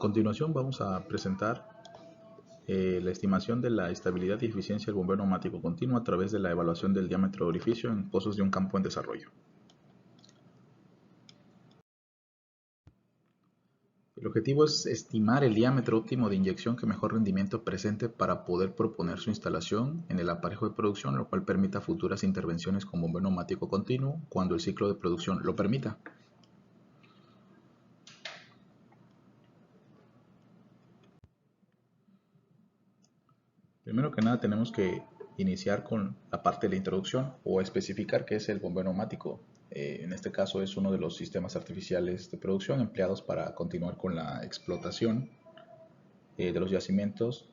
continuación vamos a presentar la estimación de la estabilidad y eficiencia del bombeo neumático continuo a través de la evaluación del diámetro de orificio en pozos de un campo en desarrollo. El objetivo es estimar el diámetro óptimo de inyección que mejor rendimiento presente para poder proponer su instalación en el aparejo de producción, lo cual permita futuras intervenciones con bombeo neumático continuo cuando el ciclo de producción lo permita. Primero que nada tenemos que iniciar con la parte de la introducción o especificar qué es el bombeo neumático. En este caso es uno de los sistemas artificiales de producción empleados para continuar con la explotación de los yacimientos.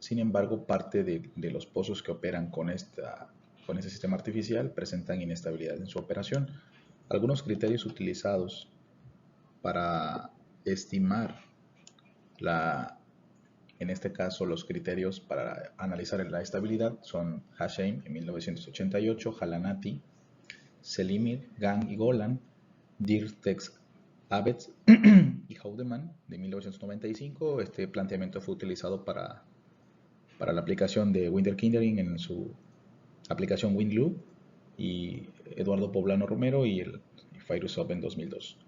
Sin embargo, parte de los pozos que operan con ese sistema artificial presentan inestabilidad en su operación. Algunos criterios utilizados para estimar en este caso, los criterios para analizar la estabilidad son Hashim en 1988, Halanati, Selimir, Gang y Golan, Dirtex, Abetz y Haudeman de 1995. Este planteamiento fue utilizado para la aplicación de Winterkindering en su aplicación WinLoop, y Eduardo Poblano Romero y Fairuzov en 2002.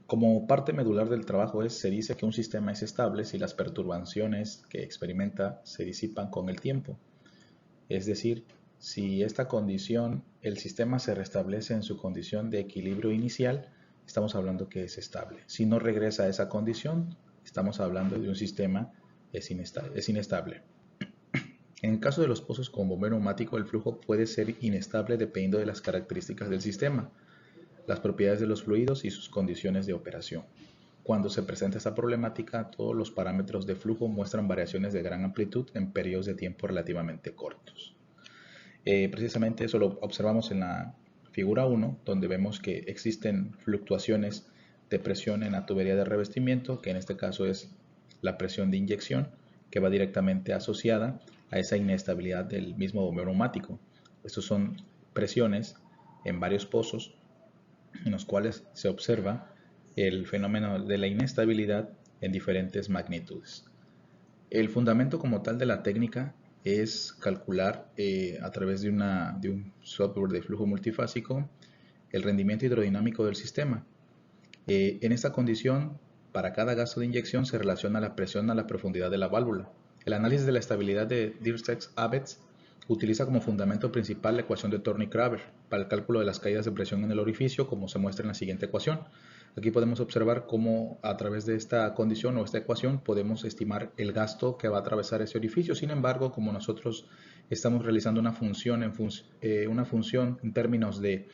Como parte medular del trabajo se dice que un sistema es estable si las perturbaciones que experimenta se disipan con el tiempo. Es decir, si esta condición, el sistema se restablece en su condición de equilibrio inicial, estamos hablando que es estable. Si no regresa a esa condición, estamos hablando de un sistema es inestable. En el caso de los pozos con bombeo neumático, el flujo puede ser inestable dependiendo de las características del sistema, las propiedades de los fluidos y sus condiciones de operación. Cuando se presenta esta problemática, todos los parámetros de flujo muestran variaciones de gran amplitud en periodos de tiempo relativamente cortos. Precisamente eso lo observamos en la figura 1, donde vemos que existen fluctuaciones de presión en la tubería de revestimiento, que en este caso es la presión de inyección, que va directamente asociada a esa inestabilidad del mismo bombeo neumático. Estos son presiones en varios pozos en los cuales se observa el fenómeno de la inestabilidad en diferentes magnitudes. El fundamento como tal de la técnica es calcular a través de un software de flujo multifásico el rendimiento hidrodinámico del sistema. En esta condición, para cada gasto de inyección se relaciona la presión a la profundidad de la válvula. El análisis de la estabilidad de Dirtex-Abetz utiliza como fundamento principal la ecuación de Thorny-Kramer para el cálculo de las caídas de presión en el orificio, como se muestra en la siguiente ecuación. Aquí podemos observar cómo a través de esta condición o esta ecuación podemos estimar el gasto que va a atravesar ese orificio. Sin embargo, como nosotros estamos realizando una función en términos de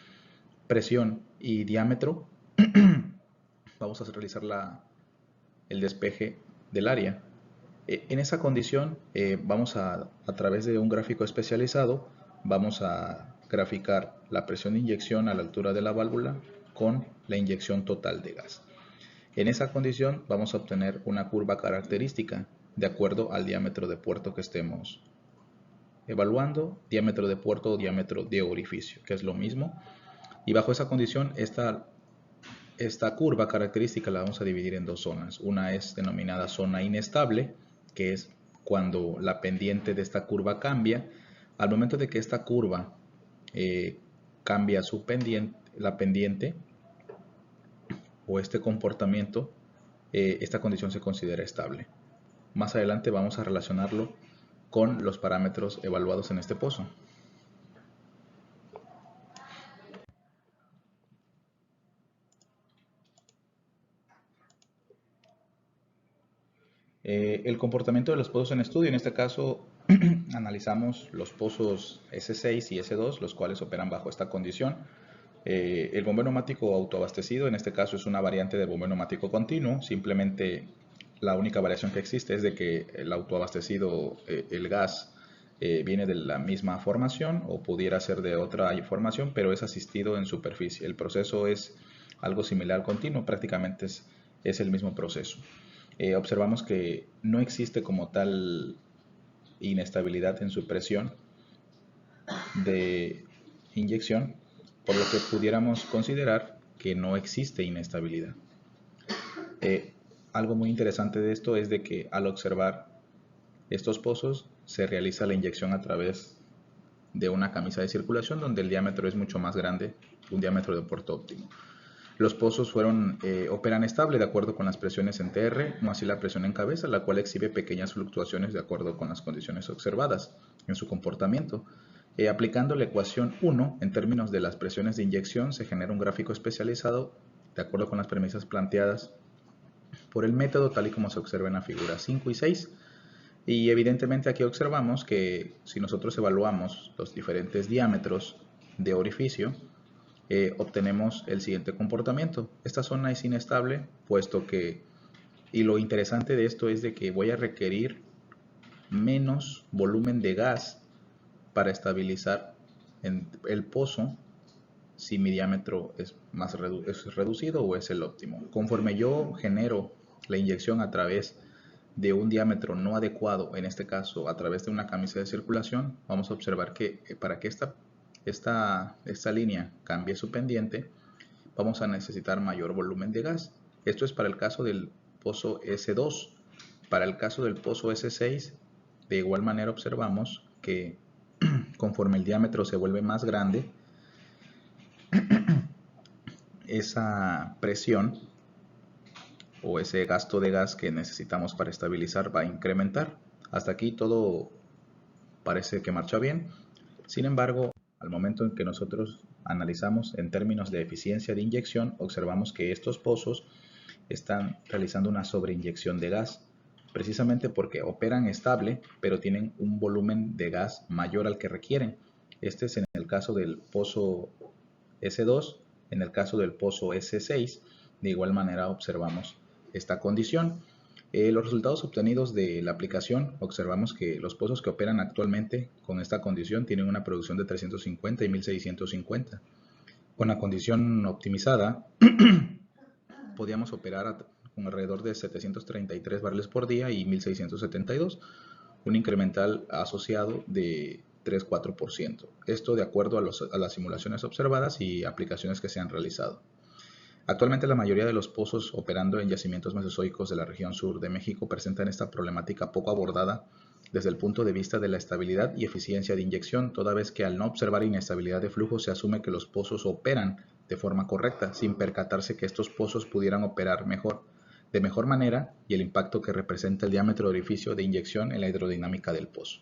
presión y diámetro, vamos a realizar el despeje del área. En esa condición vamos a través de un gráfico especializado, vamos a graficar la presión de inyección a la altura de la válvula con la inyección total de gas. En esa condición vamos a obtener una curva característica de acuerdo al diámetro de puerto que estemos evaluando, diámetro de puerto o diámetro de orificio, que es lo mismo. Y bajo esa condición, esta curva característica la vamos a dividir en dos zonas. Una es denominada zona inestable, que es cuando la pendiente de esta curva cambia. Al momento de que esta curva cambia la pendiente o este comportamiento, esta condición se considera estable. Más adelante vamos a relacionarlo con los parámetros evaluados en este pozo. El comportamiento de los pozos en estudio, en este caso analizamos los pozos S6 y S2, los cuales operan bajo esta condición. El bombeo neumático autoabastecido, en este caso es una variante del bombeo neumático continuo, simplemente la única variación que existe es de que el autoabastecido, el gas viene de la misma formación o pudiera ser de otra formación, pero es asistido en superficie. El proceso es algo similar al continuo, prácticamente es el mismo proceso. Observamos que no existe como tal inestabilidad en su presión de inyección, por lo que pudiéramos considerar que no existe inestabilidad. Algo muy interesante de esto es de que al observar estos pozos se realiza la inyección a través de una camisa de circulación donde el diámetro es mucho más grande que un diámetro de puerto óptimo. Los pozos operan estable de acuerdo con las presiones en TR, no así la presión en cabeza, la cual exhibe pequeñas fluctuaciones de acuerdo con las condiciones observadas en su comportamiento. Aplicando la ecuación 1 en términos de las presiones de inyección se genera un gráfico especializado de acuerdo con las premisas planteadas por el método tal y como se observa en la figura 5 y 6. Y evidentemente aquí observamos que si nosotros evaluamos los diferentes diámetros de orificio, obtenemos el siguiente comportamiento. Esta zona es inestable, puesto que, y lo interesante de esto es de que voy a requerir menos volumen de gas para estabilizar el pozo si mi diámetro es reducido o es el óptimo. Conforme yo genero la inyección a través de un diámetro no adecuado, en este caso a través de una camisa de circulación, vamos a observar que para que esta línea cambie su pendiente, vamos a necesitar mayor volumen de gas. Esto es para el caso del pozo S2. Para el caso del pozo S6, de igual manera observamos que conforme el diámetro se vuelve más grande, esa presión o ese gasto de gas que necesitamos para estabilizar va a incrementar. Hasta aquí todo parece que marcha bien. Sin embargo, al momento en que nosotros analizamos en términos de eficiencia de inyección, observamos que estos pozos están realizando una sobreinyección de gas, precisamente porque operan estable, pero tienen un volumen de gas mayor al que requieren. Este es en el caso del pozo S2, en el caso del pozo S6, de igual manera observamos esta condición. Los resultados obtenidos de la aplicación, observamos que los pozos que operan actualmente con esta condición tienen una producción de 350 y 1650. Con la condición optimizada, podíamos operar con alrededor de 733 barriles por día y 1672, un incremental asociado de 3-4%. Esto de acuerdo a las simulaciones observadas y aplicaciones que se han realizado. Actualmente la mayoría de los pozos operando en yacimientos mesozoicos de la región sur de México presentan esta problemática poco abordada desde el punto de vista de la estabilidad y eficiencia de inyección, toda vez que al no observar inestabilidad de flujo se asume que los pozos operan de forma correcta, sin percatarse que estos pozos pudieran operar de mejor manera y el impacto que representa el diámetro de orificio de inyección en la hidrodinámica del pozo.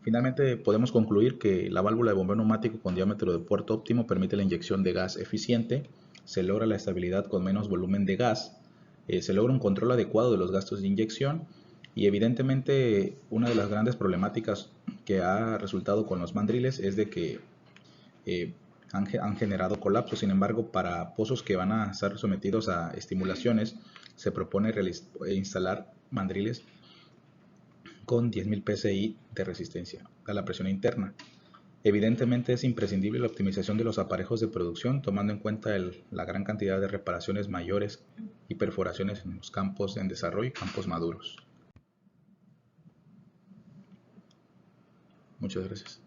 Finalmente podemos concluir que la válvula de bombeo neumático con diámetro de puerto óptimo permite la inyección de gas eficiente, se logra la estabilidad con menos volumen de gas, se logra un control adecuado de los gastos de inyección y evidentemente una de las grandes problemáticas que ha resultado con los mandriles es de que han generado colapsos. Sin embargo, para pozos que van a estar sometidos a estimulaciones se propone instalar mandriles con 10.000 psi de resistencia a la presión interna. Evidentemente es imprescindible la optimización de los aparejos de producción, tomando en cuenta la gran cantidad de reparaciones mayores y perforaciones en los campos en desarrollo y campos maduros. Muchas gracias.